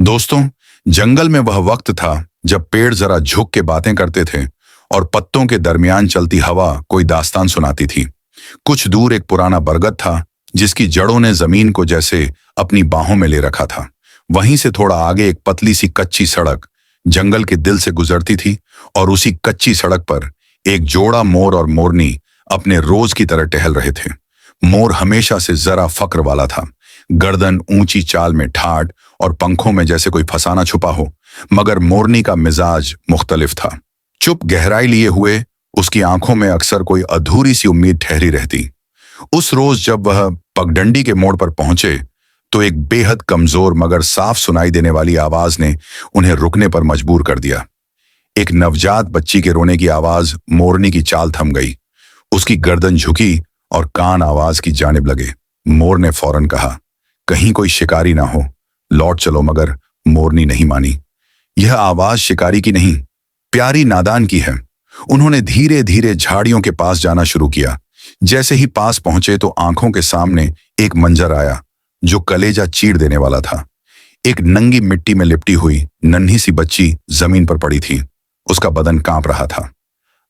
दोस्तों, जंगल में वह वक्त था जब पेड़ जरा झुक के बातें करते थे और पत्तों के दरमियान चलती हवा कोई दास्तान सुनाती थी। कुछ दूर एक पुराना बरगद था जिसकी जड़ों ने जमीन को जैसे अपनी बाहों में ले रखा था। वहीं से थोड़ा आगे एक पतली सी कच्ची सड़क जंगल के दिल से गुजरती थी और उसी कच्ची सड़क पर एक जोड़ा मोर और मोरनी अपने रोज की तरह टहल रहे थे। मोर हमेशा से जरा फक्र वाला था, गर्दन ऊंची चाल में ठाठ और पंखों में जैसे कोई फसाना छुपा हो, मगर मोरनी का मिजाज मुख्तलिफ था। चुप गहराई लिए हुए उसकी आंखों में अक्सर कोई अधूरी सी उम्मीद ठहरी रहती। उस रोज जब वह पगडंडी के मोड़ पर पहुंचे तो एक बेहद कमजोर मगर साफ सुनाई देने वाली आवाज ने उन्हें रुकने पर मजबूर कर दिया। एक नवजात बच्ची के रोने की आवाज मोरनी की चाल थम गई। उसकी गर्दन झुकी और कान आवाज की जानिब लगे। मोर ने फौरन कहा, कहीं कोई शिकारी ना हो, लौट चलो। मगर मोरनी नहीं मानी। यह आवाज शिकारी की नहीं, प्यारी नादान की है। उन्होंने धीरे धीरे झाड़ियों के पास जाना शुरू किया। जैसे ही पास पहुंचे तो आंखों के सामने एक मंजर आया जो कलेजा चीर देने वाला था। एक नंगी मिट्टी में लिपटी हुई नन्ही सी बच्ची जमीन पर पड़ी थी। उसका बदन कांप रहा था।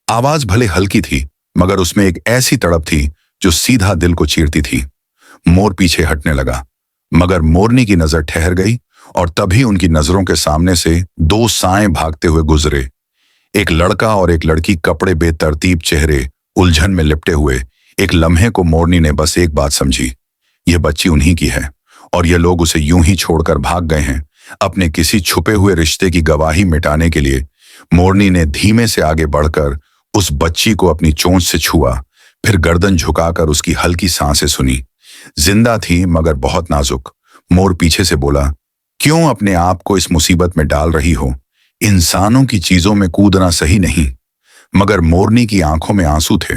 आवाज भले हल्की थी मगर उसमें एक ऐसी तड़प थी जो सीधा दिल को चीरती थी। मोर पीछे हटने लगा मगर मोरनी की नजर ठहर गई और तभी उनकी नजरों के सामने से दो साएं भागते हुए गुजरे। एक लड़का और एक लड़की, कपड़े बेतरतीब, चेहरे उलझन में लिपटे हुए। एक लम्हे को मोरनी ने बस एक बात समझी, यह बच्ची उन्हीं की है और ये लोग उसे यूं ही छोड़कर भाग गए हैं अपने किसी छुपे हुए रिश्ते की गवाही मिटाने के लिए। मोरनी ने धीमे से आगे बढ़कर उस बच्ची को अपनी चोंच से छुआ, फिर गर्दन झुकाकर उसकी हल्की सांसें सुनी। जिंदा थी मगर बहुत नाजुक। मोर पीछे से बोला, क्यों अपने आप को इस मुसीबत में डाल रही हो? इंसानों की चीजों में कूदना सही नहीं। मगर मोरनी की आंखों में आंसू थे,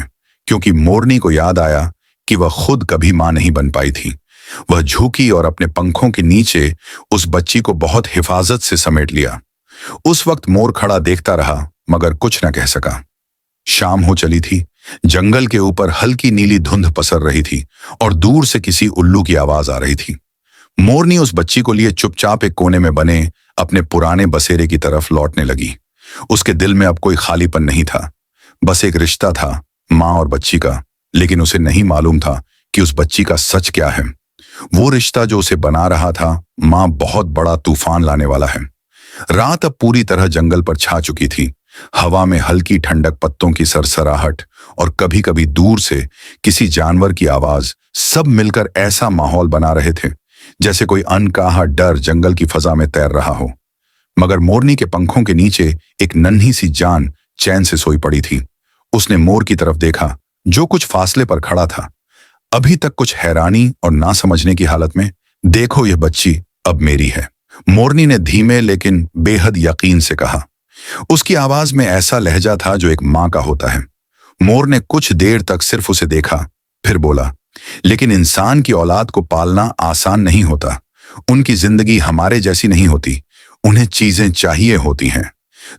क्योंकि मोरनी को याद आया कि वह खुद कभी मां नहीं बन पाई थी। वह झुकी और अपने पंखों के नीचे उस बच्ची को बहुत हिफाजत से समेट लिया। उस वक्त मोर खड़ा देखता रहा मगर कुछ न कह सका। शाम हो चली थी। जंगल के ऊपर हल्की नीली धुंध पसर रही थी और दूर से किसी उल्लू की आवाज आ रही थी। मोरनी उस बच्ची को लिए चुपचाप एक कोने में बने अपने पुराने बसेरे की तरफ लौटने लगी। उसके दिल में अब कोई खालीपन नहीं था, बस एक रिश्ता था, माँ और बच्ची का। लेकिन उसे नहीं मालूम था कि उस बच्ची का सच क्या है। वो रिश्ता जो उसे बना रहा था, माँ बहुत बड़ा तूफान लाने वाला है। रात अब पूरी तरह जंगल पर छा चुकी थी। हवा में हल्की ठंडक, पत्तों की सरसराहट और कभी कभी दूर से किसी जानवर की आवाज, सब मिलकर ऐसा माहौल बना रहे थे जैसे कोई अनकहा डर जंगल की फजा में तैर रहा हो। मगर मोरनी के पंखों के नीचे एक नन्ही सी जान चैन से सोई पड़ी थी। उसने मोर की तरफ देखा जो कुछ फासले पर खड़ा था, अभी तक कुछ हैरानी और ना समझने की हालत में। देखो, यह बच्ची अब मेरी है, मोरनी ने धीमे लेकिन बेहद यकीन से कहा। उसकी आवाज में ऐसा लहजा था जो एक मां का होता है। मोर ने कुछ देर तक सिर्फ उसे देखा, फिर बोला, लेकिन इंसान की औलाद को पालना आसान नहीं होता। उनकी जिंदगी हमारे जैसी नहीं होती। उन्हें चीजें चाहिए होती हैं।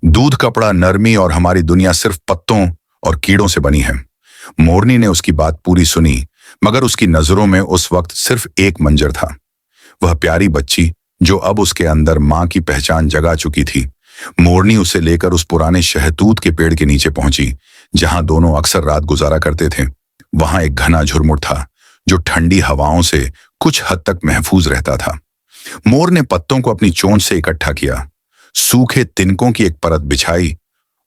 दूध, कपड़ा, नरमी, और हमारी दुनिया सिर्फ पत्तों और कीड़ों से बनी है। मोरनी ने उसकी बात पूरी सुनी मगर उसकी नजरों में उस वक्त सिर्फ एक मंजर था। वह प्यारी बच्ची जो अब उसके अंदर मां की पहचान जगा चुकी थी। मोरनी उसे लेकर उस पुराने शहतूत के पेड़ के नीचे पहुंची जहां दोनों अक्सर रात गुजारा करते थे। वहां एक घना झुरमुट था जो ठंडी हवाओं से कुछ हद तक महफूज रहता था। मोर ने पत्तों को अपनी चोंच से इकट्ठा किया, सूखे तिनकों की एक परत बिछाई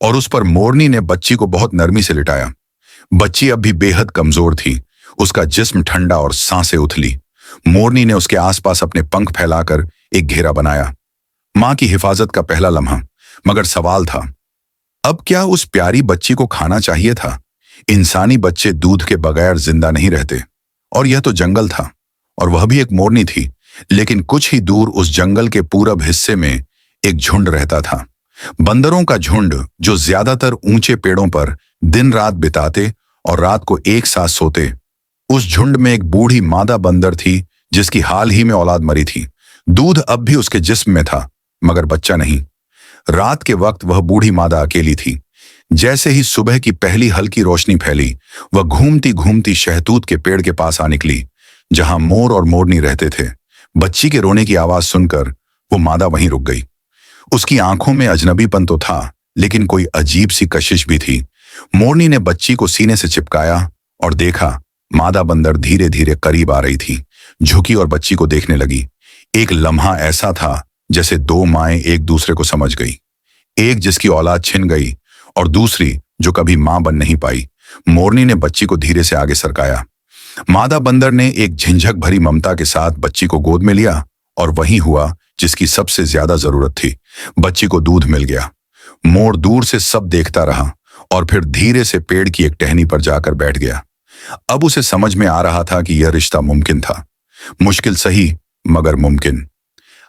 और उस पर मोरनी ने बच्ची को बहुत नरमी से लिटाया। बच्ची अब भी बेहद कमजोर थी, उसका जिस्म ठंडा और सांसें उथली। मोरनी ने उसके आसपास अपने पंख फैलाकर एक घेरा बनाया। मां की हिफाजत का पहला लम्हा। मगर सवाल था, अब क्या उस प्यारी बच्ची को खाना चाहिए था? इंसानी बच्चे दूध के बगैर जिंदा नहीं रहते। और यह तो जंगल था और वह भी एक मोरनी थी। लेकिन कुछ ही दूर उस जंगल के पूरब हिस्से में एक झुंड रहता था, बंदरों का झुंड जो ज्यादातर ऊंचे पेड़ों पर दिन रात बिताते और रात को एक साथ सोते। उस झुंड में एक बूढ़ी मादा बंदर थी जिसकी हाल ही में औलाद मरी थी। दूध अब भी उसके जिस्म में था मगर बच्चा नहीं। रात के वक्त वह बूढ़ी मादा अकेली थी। जैसे ही सुबह की पहली हल्की रोशनी फैली, वह घूमती घूमती शहतूत के पेड़ के पास आ निकली जहां मोर और मोरनी रहते थे। बच्ची के रोने की आवाज सुनकर वो मादा वहीं रुक गई। उसकी आंखों में अजनबीपन तो था, लेकिन कोई अजीब सी कशिश भी थी। मोरनी ने बच्ची को सीने से चिपकाया और देखा, मादा बंदर धीरे धीरे करीब आ रही थी। झुकी और बच्ची को देखने लगी। एक लम्हा ऐसा था जैसे दो माएं एक दूसरे को समझ गई, एक जिसकी औलाद छिन गई और दूसरी जो कभी मां बन नहीं पाई। मोरनी ने बच्ची को धीरे से आगे सरकाया। मादा बंदर ने एक झिंझक भरी ममता के साथ बच्ची को गोद में लिया और वही हुआ जिसकी सबसे ज्यादा जरूरत थी। बच्ची को दूध मिल गया। मोर दूर से सब देखता रहा और फिर धीरे से पेड़ की एक टहनी पर जाकर बैठ गया। अब उसे समझ में आ रहा था कि यह रिश्ता मुमकिन था। मुश्किल सही, मगर मुमकिन।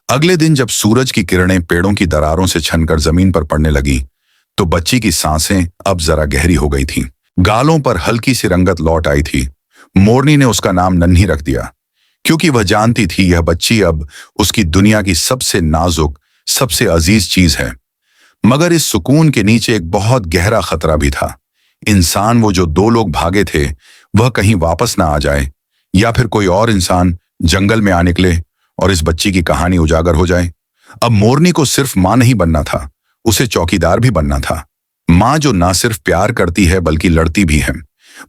अगले दिन जब सूरज की किरणें पेड़ों की दरारों से छनकर जमीन पर पड़ने लगी, तो बच्ची की सांसें अब जरा गहरी हो गई थीं। गालों पर हल्की सी रंगत लौट आई थी। मोरनी ने उसका नाम नन्ही रख दिया, क्योंकि वह जानती थी यह बच्ची अब उसकी दुनिया की सबसे नाजुक, सबसे अजीज चीज है। मगर इस सुकून के नीचे एक बहुत गहरा खतरा भी था। इंसान वो जो दो लोग भागे थे, वह कहीं वापस ना आ जाए, या फिर कोई और इंसान जंगल में आ निकले और इस बच्ची की कहानी उजागर हो जाए। अब मोरनी को सिर्फ मां नहीं बनना था, उसे चौकीदार भी बनना था। मां जो ना सिर्फ प्यार करती है बल्कि लड़ती भी है।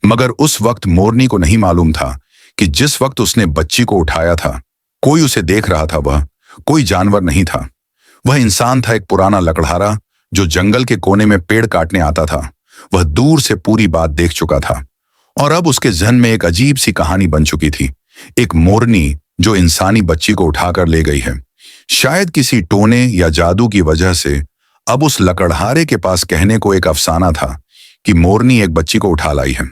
मगर उस वक्त मोरनी को नहीं मालूम था कि जिस वक्त उसने बच्ची को उठाया था, कोई उसे देख रहा था। वह कोई जानवर नहीं था, वह इंसान था, एक पुराना लकड़हारा जो जंगल के कोने में पेड़ काटने आता था। वह दूर से पूरी बात देख चुका था और अब उसके जहन में एक अजीब सी कहानी बन चुकी थी। एक मोरनी जो इंसानी बच्ची को उठाकर ले गई है। शायद किसी टोने या जादू की वजह से अब उस लकड़हारे के पास कहने को एक अफसाना था कि मोरनी एक बच्ची को उठा लाई है।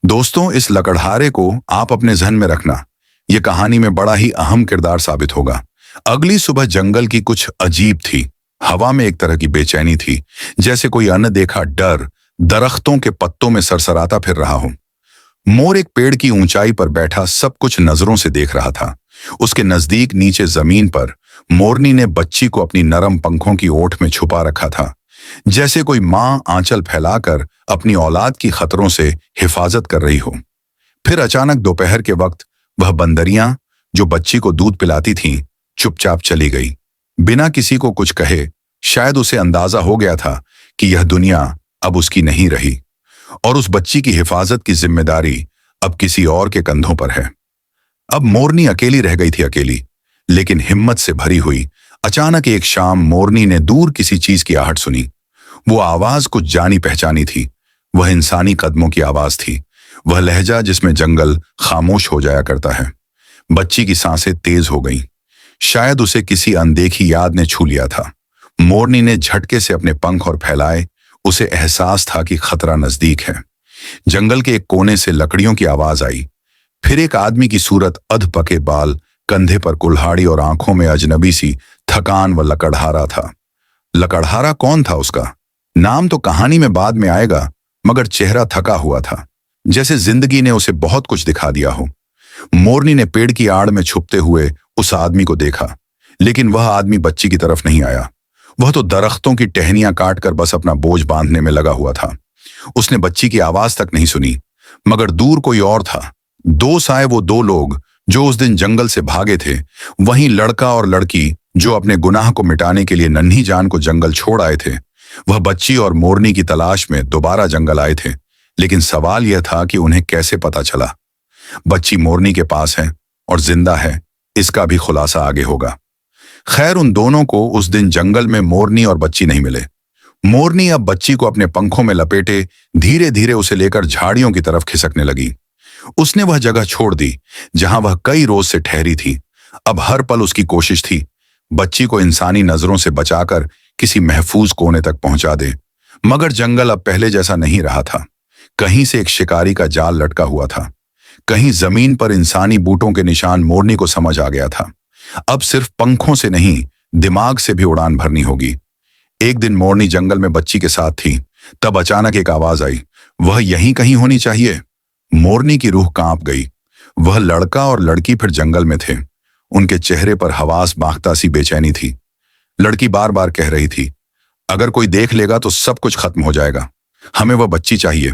दोस्तों, इस लकड़हारे को आप अपने जहन में रखना, यह कहानी में बड़ा ही अहम किरदार साबित होगा। अगली सुबह जंगल की कुछ अजीब थी। हवा में एक तरह की बेचैनी थी, जैसे कोई अनदेखा डर दरख्तों के पत्तों में सरसराता फिर रहा हो। मोर एक पेड़ की ऊंचाई पर बैठा सब कुछ नजरों से देख रहा था। उसके नजदीक नीचे जमीन पर मोरनी ने बच्ची को अपनी नरम पंखों की ओट में छुपा रखा था, जैसे कोई मां आंचल फैलाकर अपनी औलाद की खतरों से हिफाजत कर रही हो। फिर अचानक दोपहर के वक्त वह बंदरियां जो बच्ची को दूध पिलाती थीं, चुपचाप चली गई, बिना किसी को कुछ कहे। शायद उसे अंदाजा हो गया था कि यह दुनिया अब उसकी नहीं रही और उस बच्ची की हिफाजत की जिम्मेदारी अब किसी और के कंधों पर है। अब मोरनी अकेली रह गई थी, अकेली लेकिन हिम्मत से भरी हुई। अचानक एक शाम मोरनी ने दूर किसी चीज की आहट सुनी। वो आवाज कुछ जानी पहचानी थी। वह इंसानी कदमों की आवाज थी, वह लहजा जिसमें जंगल खामोश हो जाया करता है। बच्ची की सांसें तेज हो गईं। शायद उसे किसी अनदेखी याद ने छू लिया था। मोरनी ने झटके से अपने पंख और फैलाए। उसे एहसास था कि खतरा नजदीक है। जंगल के एक कोने से लकड़ियों की आवाज आई। फिर एक आदमी की सूरत, अध पके बाल, कंधे पर कुल्हाड़ी और आंखों में अजनबी सी थकान व लकड़हारा था। लकड़हारा कौन था? उसका नाम तो कहानी में बाद में आएगा, मगर चेहरा थका हुआ था, जैसे जिंदगी ने उसे बहुत कुछ दिखा दिया हो। मोरनी ने पेड़ की आड़ में छुपते हुए उस आदमी को देखा, लेकिन वह आदमी बच्ची की तरफ नहीं आया। वह तो दरख्तों की टहनियां काटकर बस अपना बोझ बांधने में लगा हुआ था। उसने बच्ची की आवाज तक नहीं सुनी, मगर दूर कोई और था। दो साए, वो दो लोग जो उस दिन जंगल से भागे थे, वहीं लड़का और लड़की जो अपने गुनाह को मिटाने के लिए नन्ही जान को जंगल छोड़ आए थे। वह बच्ची और मोरनी की तलाश में दोबारा जंगल आए थे, लेकिन सवाल यह था कि उन्हें कैसे पता चला बच्ची मोरनी के पास है और जिंदा है। इसका भी खुलासा आगे होगा। खैर, उन दोनों को उस दिन जंगल में मोरनी और बच्ची नहीं मिले। मोरनी अब बच्ची को अपने पंखों में लपेटे धीरे धीरे उसे लेकर झाड़ियों की तरफ खिसकने लगी। उसने वह जगह छोड़ दी जहां वह कई रोज से ठहरी थी। अब हर पल उसकी कोशिश थी बच्ची को इंसानी नजरों से बचाकर किसी महफूज कोने तक पहुंचा दे। मगर जंगल अब पहले जैसा नहीं रहा था। कहीं से एक शिकारी का जाल लटका हुआ था, कहीं जमीन पर इंसानी बूटों के निशान। मोरनी को समझ आ गया था अब सिर्फ पंखों से नहीं, दिमाग से भी उड़ान भरनी होगी। एक दिन मोरनी जंगल में बच्ची के साथ थी, तब अचानक एक आवाज आई, वह यहीं कहीं होनी चाहिए। मोरनी की रूह कांप गई। वह लड़का और लड़की फिर जंगल में थे। उनके चेहरे पर हवास बांखता सी बेचैनी थी। लड़की बार बार कह रही थी, अगर कोई देख लेगा तो सब कुछ खत्म हो जाएगा, हमें वह बच्ची चाहिए।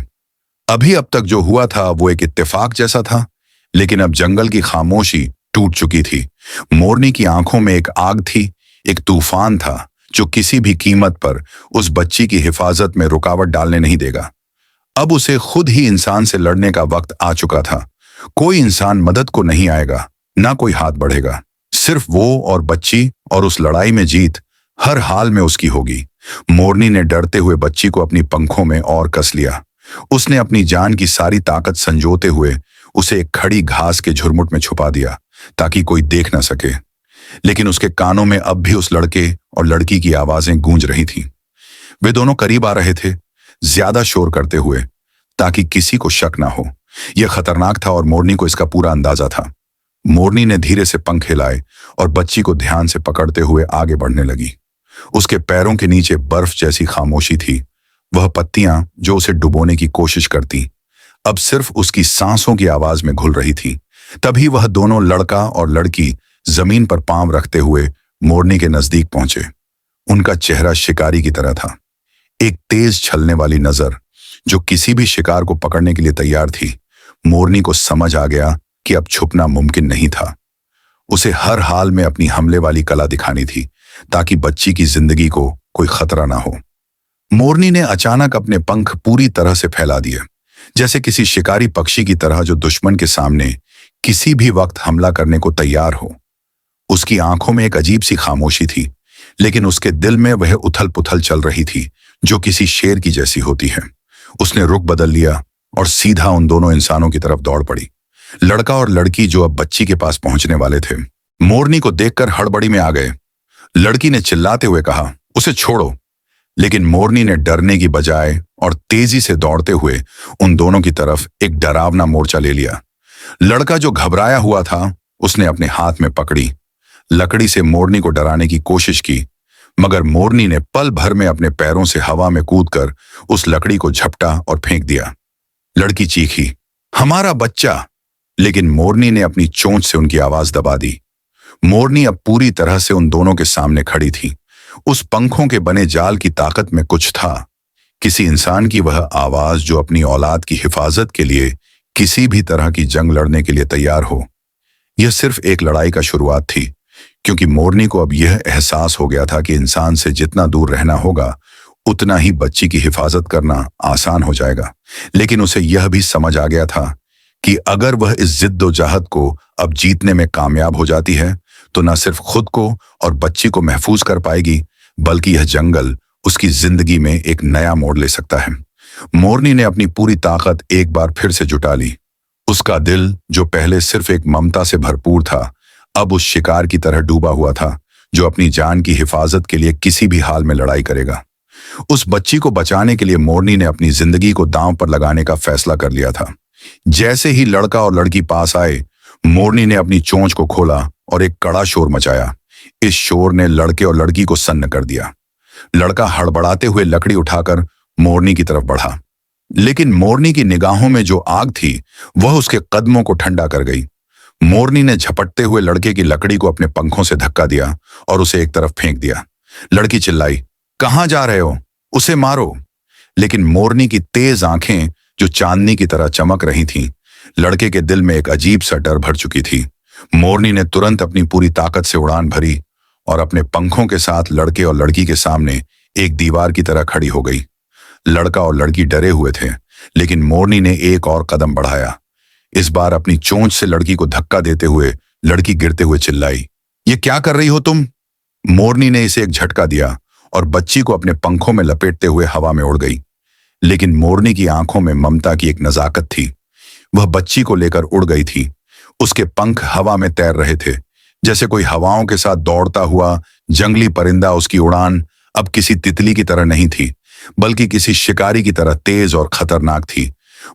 अभी अब तक जो हुआ था वो एक इत्तेफाक जैसा था, लेकिन अब जंगल की खामोशी टूट चुकी थी। मोरनी की आंखों में एक आग थी, एक तूफान था जो किसी भी कीमत पर उस बच्ची की हिफाजत में रुकावट डालने नहीं देगा। अब उसे खुद ही इंसान से लड़ने का वक्त आ चुका था। कोई इंसान मदद को नहीं आएगा, ना कोई हाथ बढ़ेगा। सिर्फ वो और बच्ची, और उस लड़ाई में जीत हर हाल में उसकी होगी। मोरनी ने डरते हुए बच्ची को अपनी पंखों में और कस लिया। उसने अपनी जान की सारी ताकत संजोते हुए उसे एक खड़ी घास के झुरमुट में छुपा दिया ताकि कोई देख न सके। लेकिन उसके कानों में अब भी उस लड़के और लड़की की आवाजें गूंज रही थीं। वे दोनों करीब आ रहे थे, ज्यादा शोर करते हुए, ताकि किसी को शक ना हो। यह खतरनाक था और मोरनी को इसका पूरा अंदाजा था। मोरनी ने धीरे से पंख हिलाए और बच्ची को ध्यान से पकड़ते हुए आगे बढ़ने लगी। उसके पैरों के नीचे बर्फ जैसी खामोशी थी। वह पत्तियां जो उसे डुबोने की कोशिश करती, अब सिर्फ उसकी सांसों की आवाज में घुल रही थी। तभी वह दोनों, लड़का और लड़की, जमीन पर पांव रखते हुए मोरनी के नजदीक पहुंचे। उनका चेहरा शिकारी की तरह था, एक तेज छलने वाली नजर जो किसी भी शिकार को पकड़ने के लिए तैयार थी। मोरनी को समझ आ गया कि अब छुपना मुमकिन नहीं था। उसे हर हाल में अपनी हमले वाली कला दिखानी थी ताकि बच्ची की जिंदगी को कोई खतरा ना हो। मोरनी ने अचानक अपने पंख पूरी तरह से फैला दिए, जैसे किसी शिकारी पक्षी की तरह जो दुश्मन के सामने किसी भी वक्त हमला करने को तैयार हो। उसकी आंखों में एक अजीब सी खामोशी थी, लेकिन उसके दिल में वह उथल पुथल चल रही थी जो किसी शेर की जैसी होती है। उसने रुख बदल लिया और सीधा उन दोनों इंसानों की तरफ दौड़ पड़ी। लड़का और लड़की जो अब बच्ची के पास पहुंचने वाले थे, मोरनी को देखकर हड़बड़ी में आ गए। लड़की ने चिल्लाते हुए कहा, उसे छोड़ो। लेकिन मोरनी ने डरने की बजाय और तेजी से दौड़ते हुए उन दोनों की तरफ एक डरावना मोर्चा ले लिया। लड़का जो घबराया हुआ था, उसने अपने हाथ में पकड़ी लकड़ी से मोरनी को डराने की कोशिश की, मगर मोरनी ने पल भर में अपने पैरों से हवा में कूदकर उस लकड़ी को झपटा और फेंक दिया। लड़की चीखी, हमारा बच्चा! लेकिन मोरनी ने अपनी चोंच से उनकी आवाज दबा दी। मोरनी अब पूरी तरह से उन दोनों के सामने खड़ी थी। उस पंखों के बने जाल की ताकत में कुछ था, किसी इंसान की वह आवाज जो अपनी औलाद की हिफाजत के लिए किसी भी तरह की जंग लड़ने के लिए तैयार हो। यह सिर्फ एक लड़ाई का शुरुआत थी, क्योंकि मोरनी को अब यह एहसास हो गया था कि इंसान से जितना दूर रहना होगा, उतना ही बच्ची की हिफाजत करना आसान हो जाएगा। लेकिन उसे यह भी समझ आ गया था कि अगर वह इस जिद्दोजहद को अब जीतने में कामयाब हो जाती है, तो न सिर्फ खुद को और बच्ची को महफूज कर पाएगी, बल्कि यह जंगल उसकी जिंदगी में एक नया मोड़ ले सकता है। मोरनी ने अपनी पूरी ताकत एक बार फिर से जुटा ली। उसका दिल, जो पहले सिर्फ एक ममता से भरपूर था, अब उस शिकार की तरह डूबा हुआ था जो अपनी जान की हिफाजत के लिए किसी भी हाल में लड़ाई करेगा। उस बच्ची को बचाने के लिए मोरनी ने अपनी जिंदगी को दांव पर लगाने का फैसला कर लिया था। जैसे ही लड़का और लड़की पास आए, मोरनी ने अपनी चोंच को खोला और एक कड़ा शोर मचाया। इस शोर ने लड़के और लड़की को सन्न कर दिया। लड़का हड़बड़ाते हुए लकड़ी उठाकर मोरनी की तरफ बढ़ा, लेकिन मोरनी की निगाहों में जो आग थी, वह उसके कदमों को ठंडा कर गई। मोरनी ने झपटते हुए लड़के की लकड़ी को अपने पंखों से धक्का दिया और उसे एक तरफ फेंक दिया। लड़की चिल्लाई, कहां जा रहे हो? उसे मारो! लेकिन मोरनी की तेज आंखें, जो चांदनी की तरह चमक रही थीं, लड़के के दिल में एक अजीब सा डर भर चुकी थी। मोरनी ने तुरंत अपनी पूरी ताकत से उड़ान भरी और अपने पंखों के साथ लड़के और लड़की के सामने एक दीवार की तरह खड़ी हो गई। लड़का और लड़की डरे हुए थे, लेकिन मोरनी ने एक और कदम बढ़ाया। इस बार अपनी चोंच से लड़की को धक्का देते हुए लड़की गिरते हुए चिल्लाई, ये क्या कर रही हो तुम? मोरनी ने इसे एक झटका दिया और बच्ची को अपने पंखों में लपेटते हुए हवा में उड़ गई। लेकिन मोरनी की आंखों में ममता की एक नजाकत थी। वह बच्ची को लेकर उड़ गई थी। उसके पंख हवा में तैर रहे थे, जैसे कोई हवाओं के साथ दौड़ता हुआ जंगली परिंदा। उसकी उड़ान अब किसी तितली की तरह नहीं थी, बल्कि किसी शिकारी की तरह तेज और खतरनाक थी।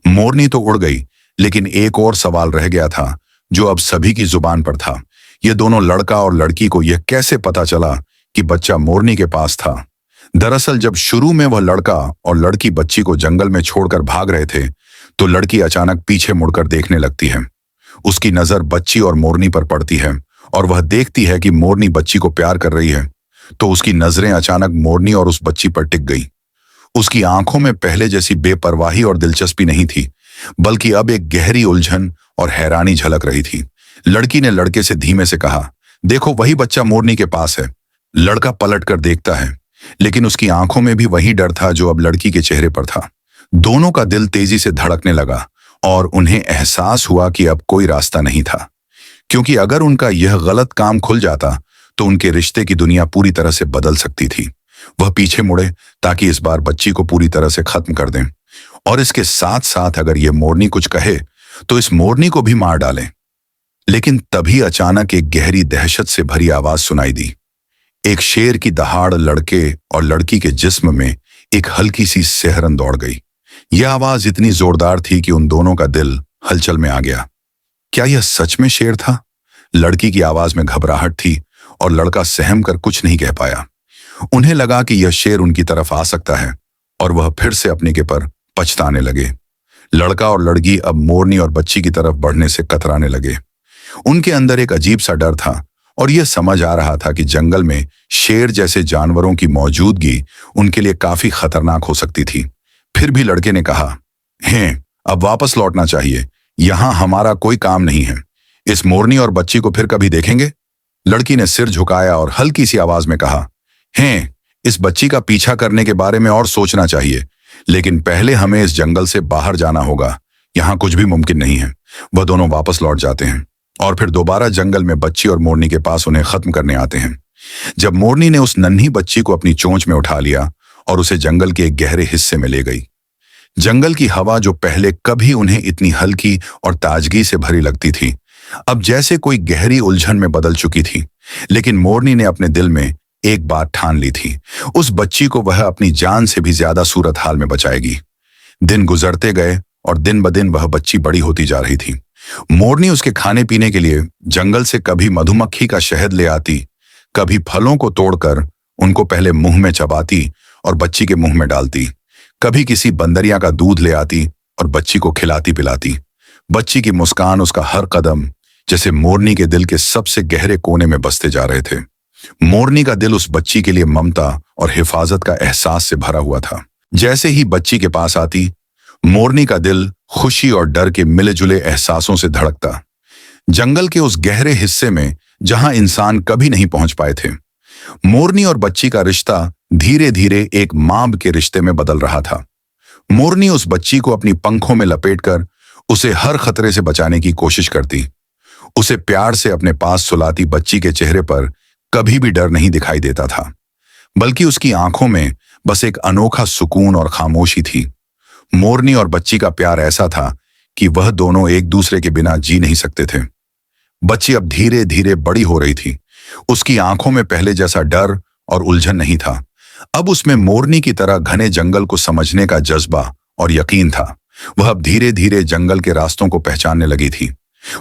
मोरनी तो उड़ गई, लेकिन एक और सवाल रह गया था जो अब सभी की जुबान पर था। ये दोनों, लड़का और लड़की को यह कैसे पता चला कि बच्चा मोरनी के पास था? दरअसल जब शुरू में वह लड़का और लड़की बच्ची को जंगल में छोड़कर भाग रहे थे, तो लड़की अचानक पीछे मुड़कर देखने लगती है। उसकी नजर बच्ची और मोरनी पर पड़ती है और वह देखती है कि मोरनी बच्ची को प्यार कर रही है। तो उसकी नजरें अचानक मोरनी और उस बच्ची पर टिक गई। उसकी आंखों में पहले जैसी बेपरवाही और दिलचस्पी नहीं थी, बल्कि अब एक गहरी उलझन और हैरानी झलक रही थी। लड़की ने लड़के से धीमे से कहा, देखो, वही बच्चा मोरनी के पास है। लड़का पलट कर देखता है, लेकिन उसकी आंखों में भी वही डर था जो अब लड़की के चेहरे पर था। दोनों का दिल तेजी से धड़कने लगा और उन्हें एहसास हुआ कि अब कोई रास्ता नहीं था, क्योंकि अगर उनका यह गलत काम खुल जाता तो उनके रिश्ते की दुनिया पूरी तरह से बदल सकती थी। वह पीछे मुड़े ताकि इस बार बच्ची को पूरी तरह से खत्म कर दें, और इसके साथ साथ अगर यह मोरनी कुछ कहे तो इस मोरनी को भी मार डालें। लेकिन तभी अचानक एक गहरी दहशत से भरी आवाज सुनाई दी। एक शेर की दहाड़ लड़के और लड़की के जिस्म में एक हल्की सी सिहरन दौड़ गई। यह आवाज इतनी जोरदार थी कि उन दोनों का दिल हलचल में आ गया। क्या यह सच में शेर था? लड़की की आवाज में घबराहट थी और लड़का सहम कर कुछ नहीं कह पाया। उन्हें लगा कि यह शेर उनकी तरफ आ सकता है और वह फिर से अपने के पर पछताने लगे। लड़का और लड़की अब मोरनी और बच्ची की तरफ बढ़ने से कतराने लगे। उनके अंदर एक अजीब सा डर था और यह समझ आ रहा था कि जंगल में शेर जैसे जानवरों की मौजूदगी उनके लिए काफी खतरनाक हो सकती थी। फिर भी लड़के ने कहा, हैं, अब वापस लौटना चाहिए, यहां हमारा कोई काम नहीं है। इस मोरनी और बच्ची को फिर कभी देखेंगे? लड़की ने सिर झुकाया और हल्की सी आवाज में कहा, हैं, इस बच्ची का पीछा करने के बारे में और सोचना चाहिए, लेकिन पहले हमें इस जंगल से बाहर जाना होगा। यहां कुछ भी मुमकिन नहीं है। वह दोनों वापस लौट जाते हैं और फिर दोबारा जंगल में बच्ची और मोरनी के पास उन्हें खत्म करने आते हैं। जब मोरनी ने उस नन्ही बच्ची को अपनी चोंच में उठा लिया और उसे जंगल के एक गहरे हिस्से में ले गई। जंगल की हवा जो पहले कभी उन्हें इतनी हल्की और ताजगी से भरी लगती थी, अब जैसे कोई गहरी उलझन में बदल चुकी थी। लेकिन मोरनी ने अपने दिल में एक बात ठान ली थी, उस बच्ची को वह अपनी जान से भी ज्यादा सूरत हाल में बचाएगी। दिन गुजरते गए और दिन ब दिन वह बच्ची बड़ी होती जा रही थी। मोरनी उसके खाने पीने के लिए जंगल से कभी मधुमक्खी का शहद ले आती, कभी फलों को तोड़कर उनको पहले मुंह में चबाती और बच्ची के मुंह में डालती, कभी किसी बंदरिया का दूध ले आती और बच्ची को खिलाती पिलाती। बच्ची की मुस्कान, उसका हर कदम जैसे मोरनी के दिल के सबसे गहरे कोने में बसते जा रहे थे। मोरनी का दिल उस बच्ची के लिए ममता और हिफाजत का एहसास से भरा हुआ था। जैसे ही बच्ची के पास आती, मोरनी का दिल खुशी और डर के मिले जुले एहसासों से धड़कता। जंगल के उस गहरे हिस्से में जहां इंसान कभी नहीं पहुंच पाए थे, मोरनी और बच्ची का रिश्ता धीरे धीरे एक मां के रिश्ते में बदल रहा था। मोरनी उस बच्ची को अपनी पंखों में लपेटकर उसे हर खतरे से बचाने की कोशिश करती। उसे प्यार से अपने पास सुलाती बच्ची के चेहरे पर कभी भी डर नहीं दिखाई देता था, बल्कि उसकी आंखों में बस एक अनोखा सुकून और खामोशी थी। मोरनी और बच्ची का प्यार ऐसा था कि वह दोनों एक दूसरे के बिना जी नहीं सकते थे। बच्ची अब धीरे धीरे बड़ी हो रही थी। उसकी आंखों में पहले जैसा डर और उलझन नहीं था। अब उसमें मोरनी की तरह घने जंगल को समझने का जज्बा और यकीन था। वह अब धीरे धीरे जंगल के रास्तों को पहचानने लगी थी।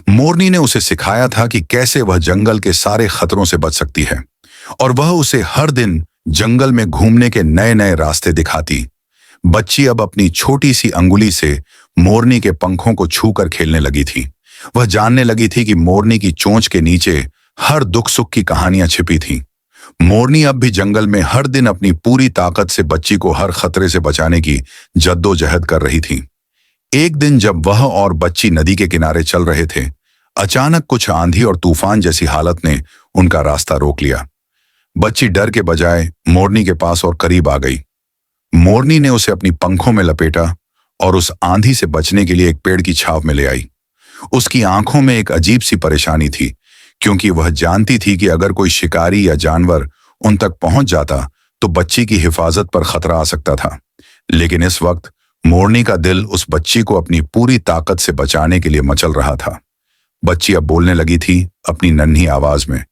मोरनी ने उसे सिखाया था कि कैसे वह जंगल के सारे खतरों से बच सकती है, और वह उसे हर दिन जंगल में घूमने के नए नए रास्ते दिखाती। बच्ची अब अपनी छोटी सी अंगुली से मोरनी के पंखों को छूकर खेलने लगी थी। वह जानने लगी थी कि मोरनी की चोंच के नीचे हर दुख सुख की कहानियां छिपी थीं। मोरनी अब भी जंगल में हर दिन अपनी पूरी ताकत से बच्ची को हर खतरे से बचाने की जद्दोजहद कर रही थी। एक दिन जब वह और बच्ची नदी के किनारे चल रहे थे, अचानक कुछ आंधी और तूफान जैसी हालत ने उनका रास्ता रोक लिया। बच्ची डर के बजाय मोरनी के पास और करीब आ गई। मोरनी ने उसे अपनी पंखों में लपेटा और उस आंधी से बचने के लिए एक पेड़ की छांव में ले आई। उसकी आंखों में एक अजीब सी परेशानी थी, क्योंकि वह जानती थी कि अगर कोई शिकारी या जानवर उन तक पहुंच जाता तो बच्ची की हिफाजत पर खतरा आ सकता था। लेकिन इस वक्त मोरनी का दिल उस बच्ची को अपनी पूरी ताकत से बचाने के लिए मचल रहा था। बच्ची अब बोलने लगी थी अपनी नन्ही आवाज में,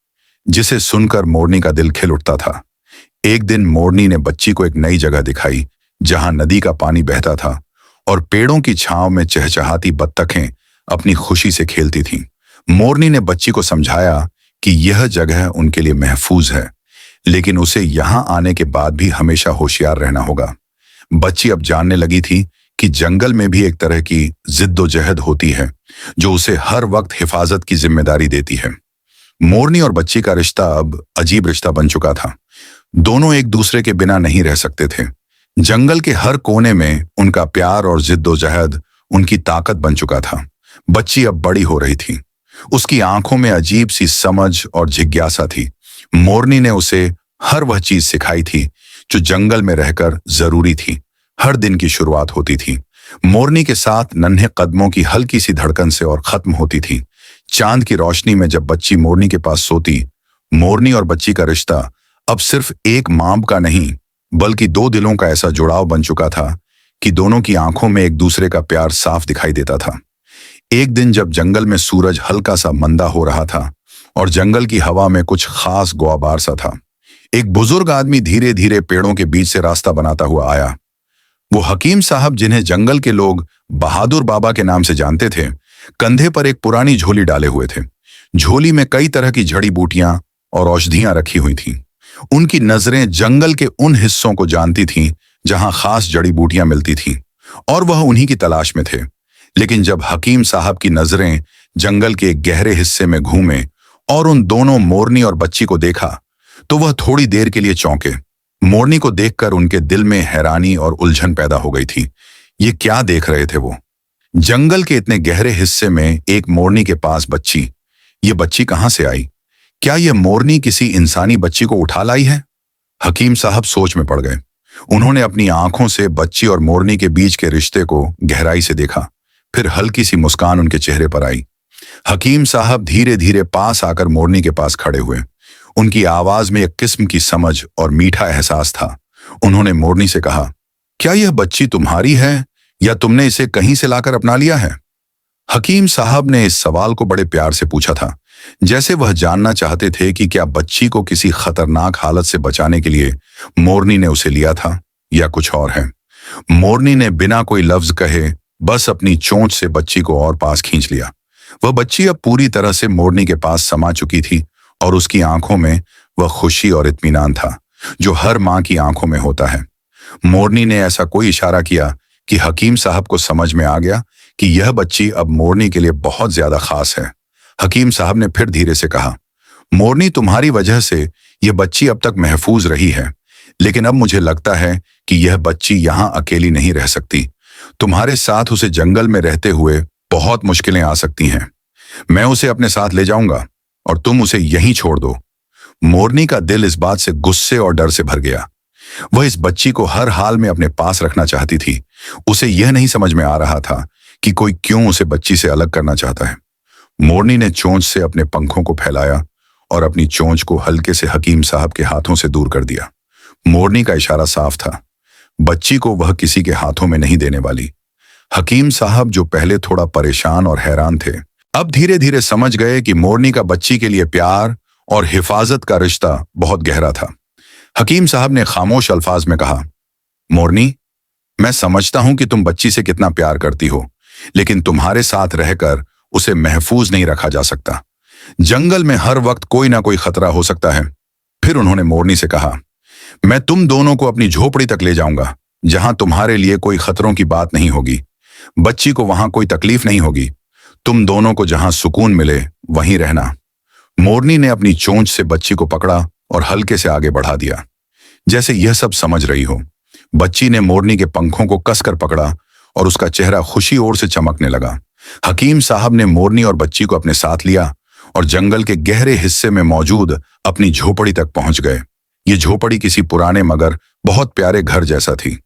जिसे सुनकर मोरनी का दिल खिल उठता था। एक दिन मोरनी ने बच्ची को एक नई जगह दिखाई, जहां नदी का पानी बहता था और पेड़ों की छांव में चहचहाती बत्तखें अपनी खुशी से खेलती थीं। मोरनी ने बच्ची को समझाया कि यह जगह उनके लिए महफूज है, लेकिन उसे यहां आने के बाद भी हमेशा होशियार रहना होगा। बच्ची अब जानने लगी थी कि जंगल में भी एक तरह की जिद्दोजहद होती है, जो उसे हर वक्त हिफाजत की जिम्मेदारी देती है। मोरनी और बच्ची का रिश्ता अब अजीब रिश्ता बन चुका था। दोनों एक दूसरे के बिना नहीं रह सकते थे। जंगल के हर कोने में उनका प्यार और जिद्दोजहद उनकी ताकत बन चुका था। बच्ची अब बड़ी हो रही थी। उसकी आंखों में अजीब सी समझ और जिज्ञासा थी। मोरनी ने उसे हर वह चीज सिखाई थी जो जंगल में रहकर जरूरी थी। हर दिन की शुरुआत होती थी मोरनी के साथ नन्हे कदमों की हल्की सी धड़कन से और खत्म होती थी चांद की रोशनी में। जब बच्ची मोरनी के पास सोती, मोरनी और बच्ची का रिश्ता अब सिर्फ एक मां का नहीं बल्कि दो दिलों का ऐसा जुड़ाव बन चुका था कि दोनों की आंखों में एक दूसरे का प्यार साफ दिखाई देता था। एक दिन जब जंगल में सूरज हल्का सा मंदा हो रहा था और जंगल की हवा में कुछ खास गुआबार सा था, एक बुजुर्ग आदमी धीरे धीरे पेड़ों के बीच से रास्ता बनाता हुआ आया। वो हकीम साहब, जिन्हें जंगल के लोग बहादुर बाबा के नाम से जानते थे, कंधे पर एक पुरानी झोली डाले हुए थे। झोली में कई तरह की जड़ी बूटियां और औषधियां रखी हुई थीं। उनकी नजरें जंगल के उन हिस्सों को जानती थीं जहां खास जड़ी बूटियां मिलती थीं और वह उन्हीं की तलाश में थे। लेकिन जब हकीम साहब की नजरें जंगल के एक गहरे हिस्से में घूमे और उन दोनों मोरनी और बच्ची को देखा तो वह थोड़ी देर के लिए चौंके। मोरनी को देखकर उनके दिल में हैरानी और उलझन पैदा हो गई थी। ये क्या देख रहे थे वो? जंगल के इतने गहरे हिस्से में एक मोरनी के पास बच्ची। ये बच्ची कहां से आई? क्या यह मोरनी किसी इंसानी बच्ची को उठा लाई है? हकीम साहब सोच में पड़ गए। उन्होंने अपनी आंखों से बच्ची और मोरनी के बीच के रिश्ते को गहराई से देखा। फिर हल्की सी मुस्कान उनके चेहरे पर आई। हकीम साहब धीरे धीरे पास आकर मोरनी के पास खड़े हुए। उनकी आवाज में एक किस्म की समझ और मीठा एहसास था। उन्होंने मोरनी से कहा, क्या यह बच्ची तुम्हारी है या तुमने इसे कहीं से लाकर अपना लिया है? हकीम साहब ने इस सवाल को बड़े प्यार से पूछा था, जैसे वह जानना चाहते थे कि क्या बच्ची को किसी खतरनाक हालत से बचाने के लिए मोरनी ने उसे लिया था या कुछ और है। मोरनी ने बिना कोई लफ्ज कहे बस अपनी चोंच से बच्ची को और पास खींच लिया। वह बच्ची अब पूरी तरह से मोरनी के पास समा चुकी थी और उसकी आंखों में वह खुशी और इत्मीनान था जो हर मां की आंखों में होता है। मोरनी ने ऐसा कोई इशारा किया कि हकीम साहब को समझ में आ गया कि यह बच्ची अब मोरनी के लिए बहुत ज्यादा खास है। हकीम साहब ने फिर धीरे से कहा, मोरनी, तुम्हारी वजह से यह बच्ची अब तक महफूज रही है, लेकिन अब मुझे लगता है कि यह बच्ची यहां अकेली नहीं रह सकती। तुम्हारे साथ उसे जंगल में रहते हुए बहुत मुश्किलें आ सकती हैं। मैं उसे अपने साथ ले जाऊंगा और तुम उसे यहीं छोड़ दो। मोरनी का दिल इस बात से गुस्से और डर से भर गया। वह इस बच्ची को हर हाल में अपने पास रखना चाहती थी। उसे यह नहीं समझ में आ रहा था कि कोई क्यों उसे बच्ची से अलग करना चाहता है। मोरनी ने चोंच से अपने पंखों को फैलाया और अपनी चोंच को हल्के से हकीम साहब के हाथों से दूर कर दिया। मोरनी का इशारा साफ था, बच्ची को वह किसी के हाथों में नहीं देने वाली। हकीम साहब, जो पहले थोड़ा परेशान और हैरान थे, अब धीरे धीरे समझ गए कि मोरनी का बच्ची के लिए प्यार और हिफाजत का रिश्ता बहुत गहरा था। हकीम साहब ने खामोश अल्फाज में कहा, मोरनी, मैं समझता हूं कि तुम बच्ची से कितना प्यार करती हो, लेकिन तुम्हारे साथ रहकर उसे महफूज नहीं रखा जा सकता। जंगल में हर वक्त कोई ना कोई खतरा हो सकता है। फिर उन्होंने मोरनी से कहा, मैं तुम दोनों को अपनी झोपड़ी तक ले जाऊंगा जहां तुम्हारे लिए कोई खतरों की बात नहीं होगी। बच्ची को वहां कोई तकलीफ नहीं होगी। तुम दोनों को जहां सुकून मिले वहीं रहना। मोरनी ने अपनी चोंच से बच्ची को पकड़ा और हल्के से आगे बढ़ा दिया, जैसे यह सब समझ रही हो। बच्ची ने मोरनी के पंखों को कसकर पकड़ा और उसका चेहरा खुशी ओर से चमकने लगा। हकीम साहब ने मोरनी और बच्ची को अपने साथ लिया और जंगल के गहरे हिस्से में मौजूद अपनी झोपड़ी तक पहुंच गए। ये झोपड़ी किसी पुराने मगर बहुत प्यारे घर जैसा थी।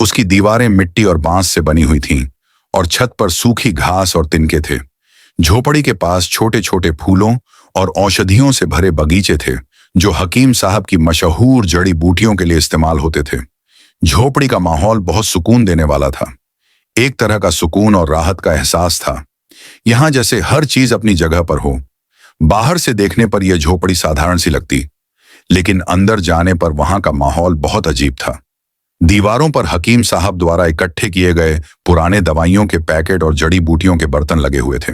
उसकी दीवारें मिट्टी और बांस से बनी हुई थीं और छत पर सूखी घास और तिनके थे। झोपड़ी के पास छोटे छोटे फूलों और औषधियों से भरे बगीचे थे जो हकीम साहब की मशहूर जड़ी बूटियों के लिए इस्तेमाल होते थे। झोपड़ी का माहौल बहुत सुकून देने वाला था। एक तरह का सुकून और राहत का एहसास था। यहां जैसे हर चीज अपनी जगह पर हो। बाहर से देखने पर यह झोपड़ी साधारण सी लगती, लेकिन अंदर जाने पर वहां का माहौल बहुत अजीब था। दीवारों पर हकीम साहब द्वारा इकट्ठे किए गए पुराने दवाइयों के पैकेट और जड़ी बूटियों के बर्तन लगे हुए थे।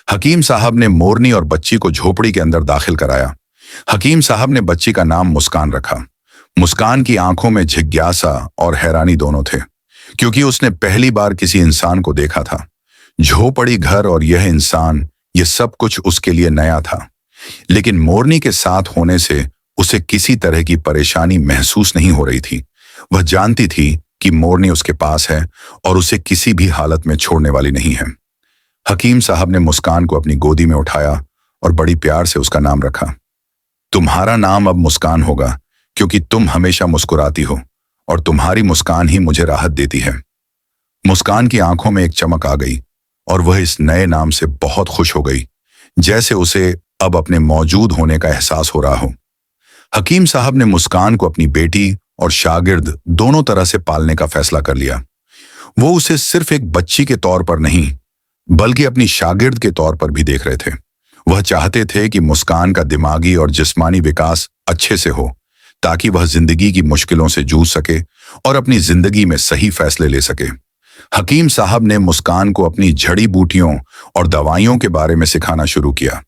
हकीम साहब ने मोरनी और बच्ची को झोपड़ी के अंदर दाखिल कराया। हकीम साहब ने बच्ची का नाम मुस्कान रखा। मुस्कान की आंखों में जिज्ञासा और हैरानी दोनों थे, क्योंकि उसने पहली बार किसी इंसान को देखा था। झोपड़ी, घर और यह इंसान, यह सब कुछ उसके लिए नया था। लेकिन मोरनी के साथ होने से उसे किसी तरह की परेशानी महसूस नहीं हो रही थी। वह जानती थी कि मोरनी उसके पास है और उसे किसी भी हालत में छोड़ने वाली नहीं है। हकीम साहब ने मुस्कान को अपनी गोदी में उठाया और बड़ी प्यार से उसका नाम रखा। तुम्हारा नाम अब मुस्कान होगा, क्योंकि तुम हमेशा मुस्कुराती हो और तुम्हारी मुस्कान ही मुझे राहत देती है। मुस्कान की आंखों में एक चमक आ गई और वह इस नए नाम से बहुत खुश हो गई, जैसे उसे अब अपने मौजूद होने का एहसास हो रहा हो। हकीम साहब ने मुस्कान को अपनी बेटी और शागिर्द दोनों तरह से पालने का फैसला कर लिया। वो उसे सिर्फ एक बच्ची के तौर पर नहीं, बल्कि अपनी शागिर्द के तौर पर भी देख रहे थे। वह चाहते थे कि मुस्कान का दिमागी और जिस्मानी विकास अच्छे से हो, ताकि वह जिंदगी की मुश्किलों से जूझ सके और अपनी जिंदगी में सही फैसले ले सके। हकीम साहब ने मुस्कान को अपनी जड़ी बूटियों और दवाइयों के बारे में सिखाना शुरू किया।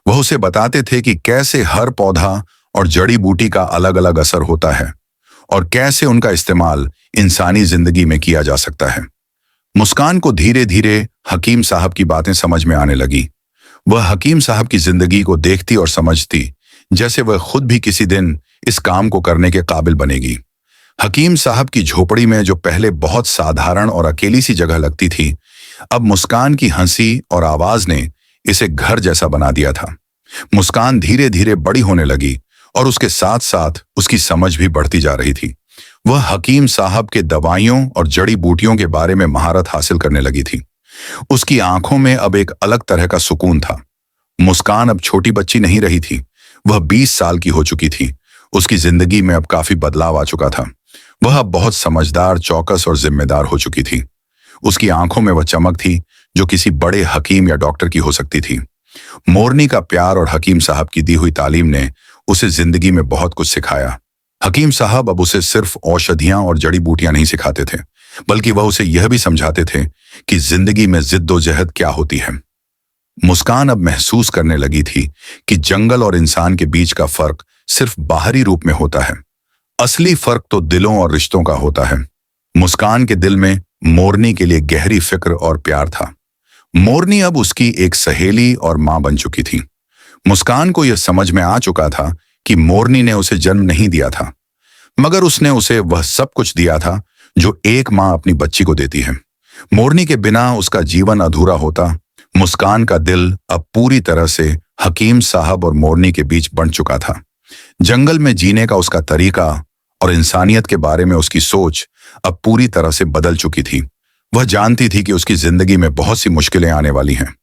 वह उसे बताते थे कि कैसे हर पौधा और जड़ी बूटी का अलग अलग असर होता है और कैसे उनका इस्तेमाल इंसानी जिंदगी में किया जा सकता है। मुस्कान को धीरे धीरे हकीम साहब की बातें समझ में आने लगी। वह हकीम साहब की जिंदगी को देखती और समझती जैसे वह खुद भी किसी दिन इस काम को करने के काबिल बनेगी। हकीम साहब की झोपड़ी में जो पहले बहुत साधारण और अकेली सी जगह लगती थी, अब मुस्कान की हंसी और आवाज ने इसे घर जैसा बना दिया था। मुस्कान धीरे धीरे बड़ी होने लगी और उसके साथ साथ उसकी समझ भी बढ़ती जा रही थी। वह हकीम साहब के दवाइयों और जड़ी बूटियों के बारे में महारत हासिल करने लगी थी। उसकी आंखों में अब एक अलग तरह का सुकून था। मुस्कान अब छोटी बच्ची नहीं रही थी, वह 20 साल की हो चुकी थी। उसकी जिंदगी में अब काफी बदलाव आ चुका था। वह अब बहुत समझदार, चौकस और जिम्मेदार हो चुकी थी। उसकी आंखों में वह चमक थी जो किसी बड़े हकीम या डॉक्टर की हो सकती थी। मोरनी का प्यार और हकीम साहब की दी हुई तालीम ने उसे जिंदगी में बहुत कुछ सिखाया। हकीम साहब अब उसे सिर्फ औषधियां और जड़ी बूटियां नहीं सिखाते थे, बल्कि वह उसे यह भी समझाते थे कि जिंदगी में जिद्दोजहद क्या होती है। मुस्कान अब महसूस करने लगी थी कि जंगल और इंसान के बीच का फर्क सिर्फ बाहरी रूप में होता है। असली फर्क तो दिलों और रिश्तों का होता है। मुस्कान के दिल में मोरनी के लिए गहरी फिक्र और प्यार था। मोरनी अब उसकी एक सहेली और मां बन चुकी थी। मुस्कान को यह समझ में आ चुका था कि मोरनी ने उसे जन्म नहीं दिया था, मगर उसने उसे वह सब कुछ दिया था जो एक मां अपनी बच्ची को देती है। मोरनी के बिना उसका जीवन अधूरा होता। मुस्कान का दिल अब पूरी तरह से हकीम साहब और मोरनी के बीच बंट चुका था। जंगल में जीने का उसका तरीका और इंसानियत के बारे में उसकी सोच अब पूरी तरह से बदल चुकी थी। वह जानती थी कि उसकी जिंदगी में बहुत सी मुश्किलें आने वाली हैं,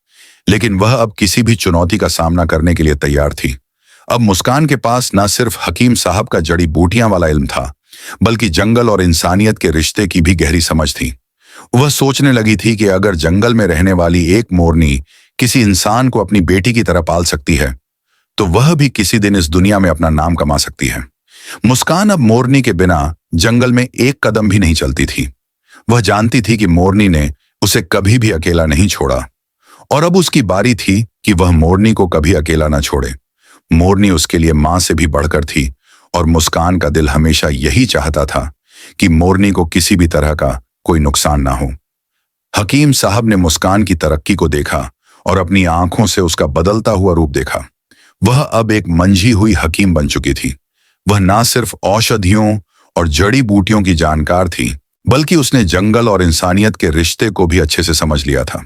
लेकिन वह अब किसी भी चुनौती का सामना करने के लिए तैयार थी। अब मुस्कान के पास न सिर्फ हकीम साहब का जड़ी बूटियां वाला इल्म था, बल्कि जंगल और इंसानियत के रिश्ते की भी गहरी समझ थी। वह सोचने लगी थी कि अगर जंगल में रहने वाली एक मोरनी किसी इंसान को अपनी बेटी की तरह पाल सकती है, तो वह भी किसी दिन इस दुनिया में अपना नाम कमा सकती है। मुस्कान अब मोरनी के बिना जंगल में एक कदम भी नहीं चलती थी। वह जानती थी कि मोरनी ने उसे कभी भी अकेला नहीं छोड़ा और अब उसकी बारी थी कि वह मोरनी को कभी अकेला न छोड़े। मोरनी उसके लिए मां से भी बढ़कर थी और मुस्कान का दिल हमेशा यही चाहता था कि मोरनी को किसी भी तरह का कोई नुकसान ना हो। हकीम साहब ने मुस्कान की तरक्की को देखा और अपनी आंखों से उसका बदलता हुआ रूप देखा। वह अब एक मंझी हुई हकीम बन चुकी थी। वह ना सिर्फ औषधियों और जड़ी बूटियों की जानकार थी, बल्कि उसने जंगल और इंसानियत के रिश्ते को भी अच्छे से समझ लिया था।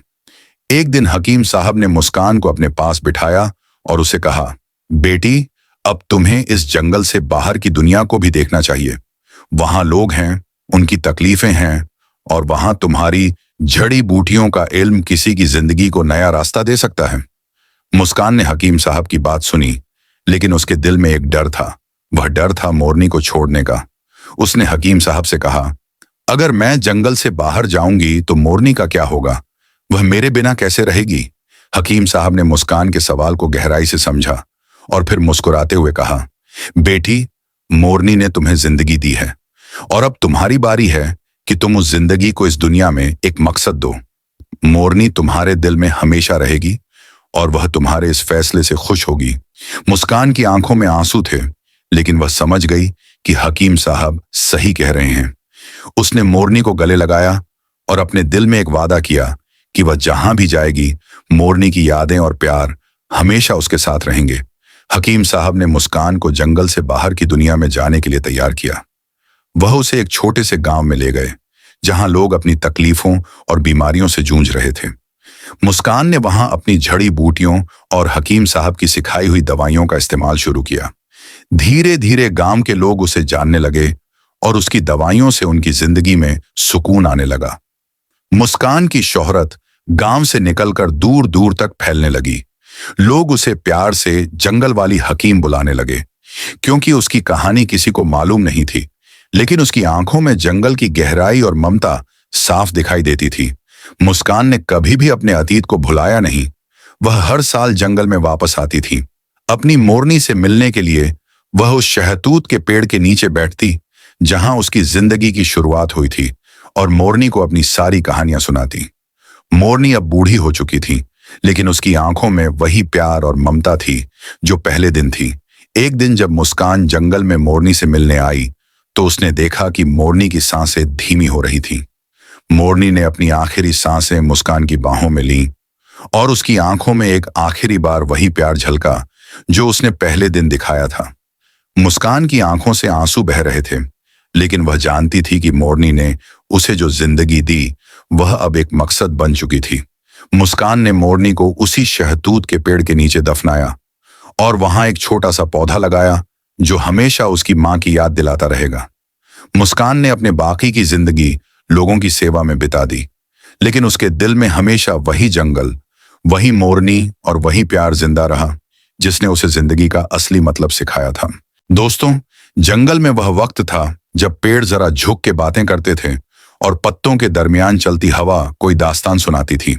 एक दिन हकीम साहब ने मुस्कान को अपने पास बिठाया और उसे कहा, बेटी, अब तुम्हें इस जंगल से बाहर की दुनिया को भी देखना चाहिए। वहां लोग हैं, उनकी तकलीफें हैं और वहां तुम्हारी जड़ी बूटियों का इल्म किसी की जिंदगी को नया रास्ता दे सकता है। मुस्कान ने हकीम साहब की बात सुनी, लेकिन उसके दिल में एक डर था। वह डर था मोरनी को छोड़ने का। उसने हकीम साहब से कहा, अगर मैं जंगल से बाहर जाऊंगी तो मोरनी का क्या होगा? वह मेरे बिना कैसे रहेगी? हकीम साहब ने मुस्कान के सवाल को गहराई से समझा और फिर मुस्कुराते हुए कहा, बेटी, मोरनी ने तुम्हें जिंदगी दी है और अब तुम्हारी बारी है कि तुम उस जिंदगी को इस दुनिया में एक मकसद दो। मोरनी तुम्हारे दिल में हमेशा रहेगी और वह तुम्हारे इस फैसले से खुश होगी। मुस्कान की आंखों में आंसू थे, लेकिन वह समझ गई कि हकीम साहब सही कह रहे हैं। उसने मोरनी को गले लगाया और अपने दिल में एक वादा किया कि वह जहां भी जाएगी, मोरनी की यादें और प्यार हमेशा उसके साथ रहेंगे। हकीम साहब ने मुस्कान को जंगल से बाहर की दुनिया में जाने के लिए तैयार किया। वह उसे एक छोटे से गांव में ले गए, जहां लोग अपनी तकलीफों और बीमारियों से जूझ रहे थे। मुस्कान ने वहां अपनी जड़ी बूटियों और हकीम साहब की सिखाई हुई दवाइयों का इस्तेमाल शुरू किया। धीरे धीरे गांव के लोग उसे जानने लगे और उसकी दवाइयों से उनकी जिंदगी में सुकून आने लगा। मुस्कान की शोहरत गांव से निकलकर दूर दूर तक फैलने लगी। लोग उसे प्यार से जंगल वाली हकीम बुलाने लगे, क्योंकि उसकी कहानी किसी को मालूम नहीं थी, लेकिन उसकी आंखों में जंगल की गहराई और ममता साफ दिखाई देती थी। मुस्कान ने कभी भी अपने अतीत को भुलाया नहीं। वह हर साल जंगल में वापस आती थी। अपनी मोरनी से मिलने के लिए वह उस शहतूत के पेड़ के नीचे बैठती जहां उसकी जिंदगी की शुरुआत हुई थी, और मोरनी को अपनी सारी कहानियां सुनाती। मोरनी अब बूढ़ी हो चुकी थी, लेकिन उसकी आंखों में वही प्यार और ममता थी जो पहले दिन थी। एक दिन जब मुस्कान जंगल में मोरनी से मिलने आई तो उसने देखा कि मोरनी की सांसें धीमी हो रही थीं। मोरनी ने अपनी आखिरी सांसें मुस्कान की बाहों में लीं और उसकी आंखों में एक आखिरी बार वही प्यार झलका जो उसने पहले दिन दिखाया था। मुस्कान की आंखों से आंसू बह रहे थे, लेकिन वह जानती थी कि मोरनी ने उसे जो जिंदगी दी वह अब एक मकसद बन चुकी थी। मुस्कान ने मोरनी को उसी शहतूत के पेड़ के नीचे दफनाया और वहां एक छोटा सा पौधा लगाया जो हमेशा उसकी मां की याद दिलाता रहेगा। मुस्कान ने अपने बाकी की जिंदगी लोगों की सेवा में बिता दी, लेकिन उसके दिल में हमेशा वही जंगल, वही मोरनी और वही प्यार जिंदा रहा जिसने उसे जिंदगी का असली मतलब सिखाया था। दोस्तों, जंगल में वह वक्त था जब पेड़ जरा झुक के बातें करते थे और पत्तों के दरमियान चलती हवा कोई दास्तान सुनाती थी।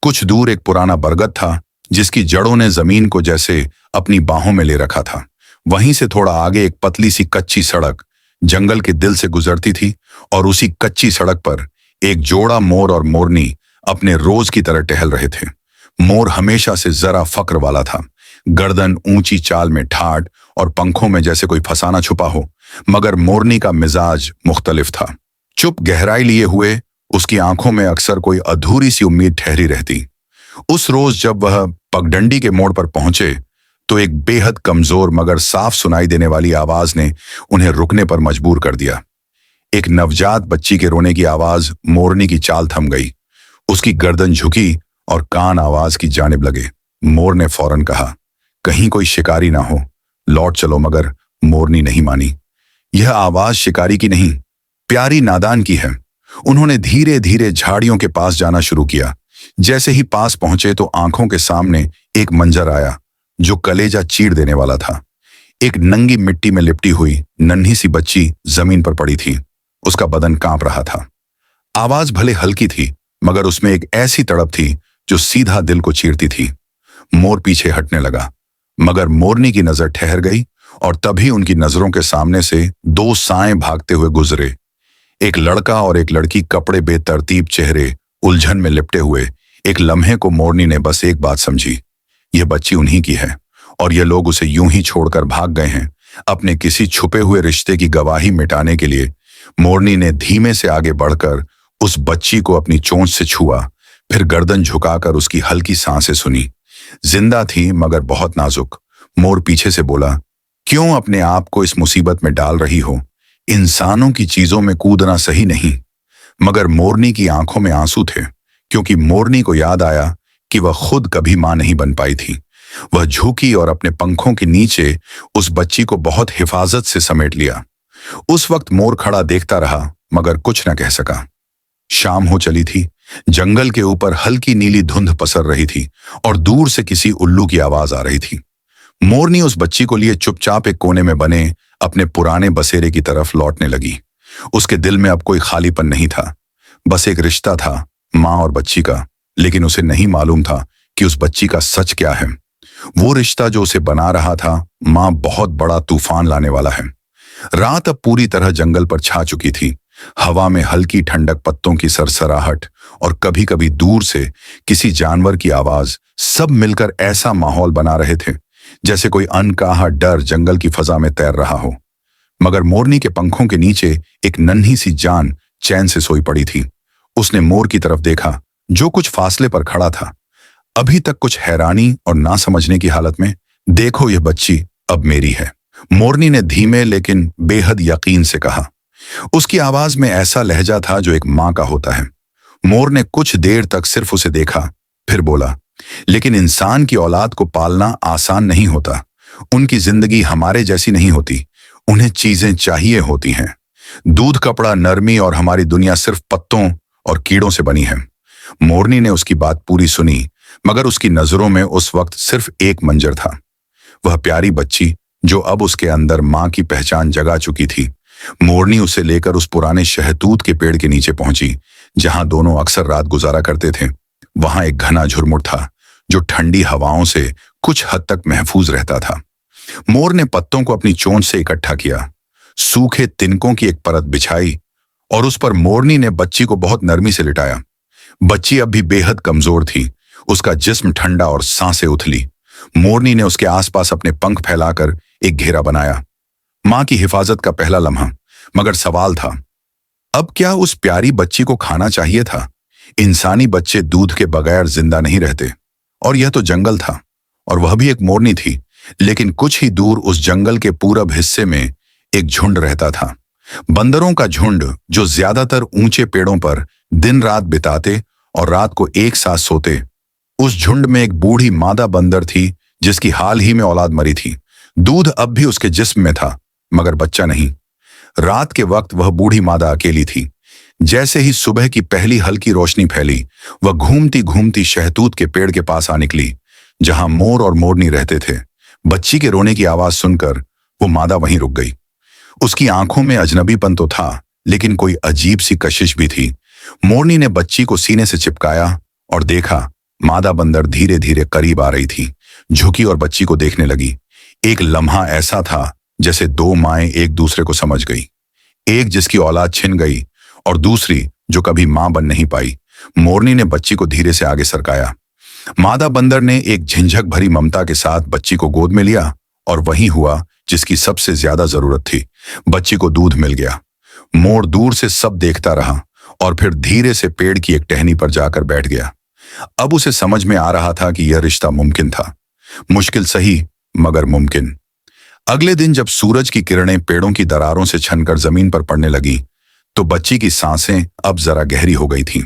कुछ दूर एक पुराना बरगद था जिसकी जड़ों ने जमीन को जैसे अपनी बाहों में ले रखा था। वहीं से थोड़ा आगे एक पतली सी कच्ची सड़क जंगल के दिल से गुजरती थी, और उसी कच्ची सड़क पर एक जोड़ा मोर और मोरनी अपने रोज की तरह टहल रहे थे। मोर हमेशा से जरा फक्र वाला था, गर्दन ऊंची चाल में ठाठ और पंखों में जैसे कोई फसाना छुपा हो, मगर मोरनी का मिजाज मुख्तलिफ था। चुप गहराई लिए हुए उसकी आंखों में अक्सर कोई अधूरी सी उम्मीद ठहरी रहती। उस रोज जब वह पगडंडी के मोड़ पर पहुंचे तो एक बेहद कमजोर मगर साफ सुनाई देने वाली आवाज ने उन्हें रुकने पर मजबूर कर दिया। एक नवजात बच्ची के रोने की आवाज मोरनी की चाल थम गई। उसकी गर्दन झुकी और कान आवाज की जानिब लगे। मोर ने फौरन कहा, कहीं कोई शिकारी ना हो, लौट चलो। मगर मोरनी नहीं मानी। यह आवाज शिकारी की नहीं, प्यारी नादान की है। उन्होंने धीरे धीरे झाड़ियों के पास जाना शुरू किया। जैसे ही पास पहुंचे तो आंखों के सामने एक मंजर आया जो कलेजा चीर देने वाला था। एक नंगी मिट्टी में लिपटी हुई नन्ही सी बच्ची जमीन पर पड़ी थी। उसका बदन कांप रहा था। आवाज भले हल्की थी, मगर उसमें एक ऐसी तड़प थी जो सीधा दिल को चीरती थी। मोर पीछे हटने लगा, मगर मोरनी की नजर ठहर गई और तभी उनकी नजरों के सामने से दो साएं भागते हुए गुजरे। एक लड़का और एक लड़की, कपड़े बेतरतीब, चेहरे उलझन में लिपटे हुए। एक लम्हे को मोरनी ने बस एक बात समझी, यह बच्ची उन्हीं की है और ये लोग उसे यूं ही छोड़कर भाग गए हैं अपने किसी छुपे हुए रिश्ते की गवाही मिटाने के लिए। मोरनी ने धीमे से आगे बढ़कर उस बच्ची को अपनी चोंच से छुआ, फिर गर्दन झुकाकर उसकी हल्की सांसें सुनी। जिंदा थी मगर बहुत नाजुक। मोर पीछे से बोला, क्यों अपने आप को इस मुसीबत में डाल रही हो? इंसानों की चीजों में कूदना सही नहीं। मगर मोरनी की आंखों में आंसू थे, क्योंकि मोरनी को याद आया कि वह खुद कभी मां नहीं बन पाई थी। वह झुकी और अपने पंखों के नीचे उस बच्ची को बहुत हिफाजत से समेट लिया। उस वक्त मोर खड़ा देखता रहा, मगर कुछ न कह सका। शाम हो चली थी। जंगल के ऊपर हल्की नीली धुंध पसर रही थी और दूर से किसी उल्लू की आवाज आ रही थी। मोरनी उस बच्ची को लिए चुपचाप एक कोने में बने अपने पुराने बसेरे की तरफ लौटने लगी। उसके दिल में अब कोई खालीपन नहीं था, बस एक रिश्ता था, मां और बच्ची का। लेकिन उसे नहीं मालूम था कि उस बच्ची का सच क्या है। वो रिश्ता जो उसे बना रहा था, मां बहुत बड़ा तूफान लाने वाला है। रात अब पूरी तरह जंगल पर छा चुकी थी। हवा में हल्की ठंडक, पत्तों की सरसराहट और कभी कभी दूर से किसी जानवर की आवाज, सब मिलकर ऐसा माहौल बना रहे थे जैसे कोई अनकहा डर जंगल की फजा में तैर रहा हो। मगर मोरनी के पंखों के नीचे एक नन्ही सी जान चैन से सोई पड़ी थी। उसने मोर की तरफ देखा जो कुछ फासले पर खड़ा था, अभी तक कुछ हैरानी और ना समझने की हालत में। देखो, यह बच्ची अब मेरी है, मोरनी ने धीमे लेकिन बेहद यकीन से कहा। उसकी आवाज में ऐसा लहजा था जो एक मां का होता है। मोर ने कुछ देर तक सिर्फ उसे देखा, फिर बोला, लेकिन इंसान की औलाद को पालना आसान नहीं होता। उनकी जिंदगी हमारे जैसी नहीं होती, उन्हें चीजें चाहिए होती हैं। दूध, कपड़ा, नरमी और हमारी दुनिया सिर्फ पत्तों और कीड़ों से बनी है। मोरनी ने उसकी बात पूरी सुनी, मगर उसकी नजरों में उस वक्त सिर्फ एक मंजर था। वह प्यारी बच्ची जो अब उसके अंदर मां की पहचान जगा चुकी थी। मोरनी उसे लेकर उस पुराने शहतूत के पेड़ के नीचे पहुंची, जहां दोनों अक्सर रात गुजारा करते थे। वहां एक घना झुरमुट था जो ठंडी हवाओं से कुछ हद तक महफूज रहता था। मोर ने पत्तों को अपनी चोंच से इकट्ठा किया, सूखे तिनकों की एक परत बिछाई और उस पर मोरनी ने बच्ची को बहुत नरमी से लिटाया। बच्ची अब भी बेहद कमजोर थी, उसका जिस्म ठंडा और सांसें उथली। मोरनी ने उसके आसपास अपने पंख फैलाकर एक घेरा बनाया। मां की हिफाजत का पहला लम्हा, मगर सवाल था, अब क्या उस प्यारी बच्ची को खाना चाहिए था? इंसानी बच्चे दूध के बगैर जिंदा नहीं रहते। और यह तो जंगल था, और वह भी एक मोरनी थी। लेकिन कुछ ही दूर उस जंगल के पूरब हिस्से में एक झुंड रहता था, बंदरों का झुंड, जो ज्यादातर ऊंचे पेड़ों पर दिन रात बिताते और रात को एक साथ सोते। उस झुंड में एक बूढ़ी मादा बंदर थी जिसकी हाल ही में औलाद मरी थी। दूध अब भी उसके जिस्म में था, मगर बच्चा नहीं। रात के वक्त वह बूढ़ी मादा अकेली थी। जैसे ही सुबह की पहली हल्की रोशनी फैली, वह घूमती घूमती शहतूत के पेड़ के पास आ निकली, जहां मोर और मोरनी रहते थे। बच्ची के रोने की आवाज सुनकर वो मादा वहीं रुक गई। उसकी आंखों में अजनबीपन तो था, लेकिन कोई अजीब सी कशिश भी थी। मोरनी ने बच्ची को सीने से चिपकाया और देखा, मादा बंदर धीरे धीरे करीब आ रही थी। झुकी और बच्ची को देखने लगी। एक लम्हा ऐसा था जैसे दो माएं एक दूसरे को समझ गई, एक जिसकी औलाद छिन गई और दूसरी जो कभी मां बन नहीं पाई। मोरनी ने बच्ची को धीरे से आगे सरकाया। मादा बंदर ने एक झिंझक भरी ममता के साथ बच्ची को गोद में लिया, और वही हुआ जिसकी सबसे ज्यादा जरूरत थी। बच्ची को दूध मिल गया। मोर दूर से सब देखता रहा और फिर धीरे से पेड़ की एक टहनी पर जाकर बैठ गया। अब उसे समझ में आ रहा था कि यह रिश्ता मुमकिन था। मुश्किल सही, मगर मुमकिन। अगले दिन जब सूरज की किरणें पेड़ों की दरारों से छनकर जमीन पर पड़ने लगी, तो बच्ची की सांसें अब जरा गहरी हो गई थीं।